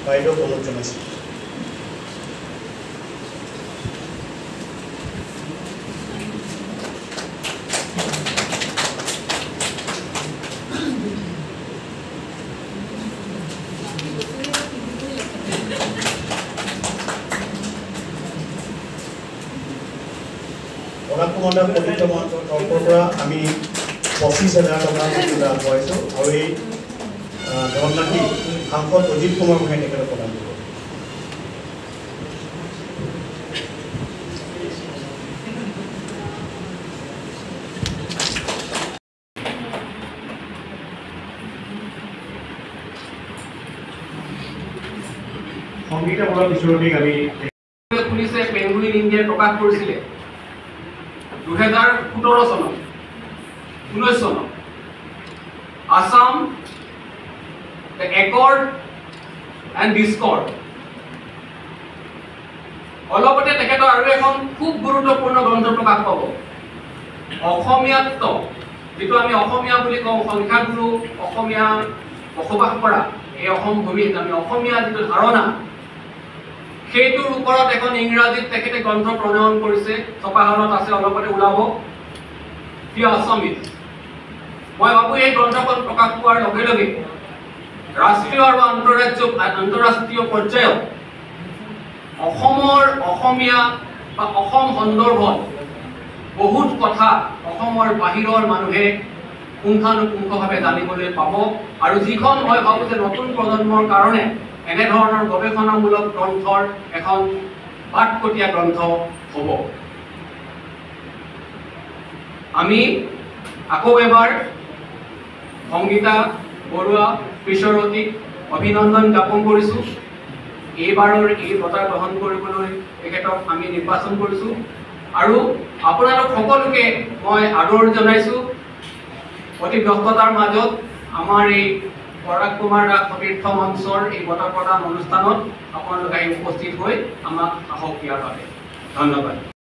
বাইদেউক অনুৰোধ জনাইছোঁ। পৰাগ কুমাৰ পবিত্ৰ মঞ্চৰ তৰফৰ পৰা আমি 25,000 টকা আগবঢ়াইছোঁ আৰু এই ধনৰাশি সাংসদ অজিত কুমাৰ গোহাঁই তেখেতক প্ৰদান কৰিব। সংগীতামূলক কিছুদিন আমি পুলিচে পেঙ্গুইন ইণ্ডিয়াই প্ৰকাশ কৰিছিলে 2017 চনত 19 চনত আসাম দ্য একৰ্ড এণ্ড ডিসকৰ্ড অলপতে তেখেতৰ আৰু এখন খুব গুৰুত্বপূৰ্ণ গ্ৰন্থ প্ৰকাশ পাব অসমীয়াত্ব, যিটো আমি অসমীয়া বুলি কওঁ, সংখ্যাগুৰু অসমীয়া বসবাস কৰা এই অসম ভূমিত আমি অসমীয়া যিটো ধাৰণা সেইটোৰ ওপৰত এখন ইংৰাজীত তেখেতে গ্ৰন্থ প্ৰণয়ন কৰিছে। ছপাহালত আছে, অলপতে ওলাব দি আছামিজ। মই ভাবোঁ এই গ্ৰন্থখন প্ৰকাশ পোৱাৰ লগে লগে ৰাষ্ট্ৰীয় আৰু আন্তঃৰাষ্ট্ৰীয় পৰ্যায়ত অসমৰ অসমীয়া বা অসম সন্দৰ্ভত বহুত কথা অসমৰ বাহিৰৰ মানুহে পুংখানুপুংখভাৱে জানিবলৈ পাব আৰু যিখন মই ভাবোঁ যে নতুন প্ৰজন্মৰ কাৰণে এনেধৰণৰ গৱেষণামূলক গ্ৰন্থৰ এখন পাঠকটীয়া গ্ৰন্থ হ'ব। আমি আকৌ এবাৰ সংগীতা বৰুৱা পিছৰতিক অভিনন্দন জ্ঞাপন কৰিছোঁ। এইবাৰৰ এই বঁটা গ্ৰহণ কৰিবলৈ তেখেতক আমি নিৰ্বাচন কৰিছোঁ আৰু আপোনালোক সকলোকে মই আদৰ জনাইছোঁ। অতি ব্যস্ততাৰ মাজত আমাৰ এই পৰাগ কুমাৰ দাস সতীৰ্থ মঞ্চৰ এই বঁটা প্ৰদান অনুষ্ঠানত আপোনালোকে উপস্থিত হৈ আমাক সাহস দিয়াৰ বাবে ধন্যবাদ।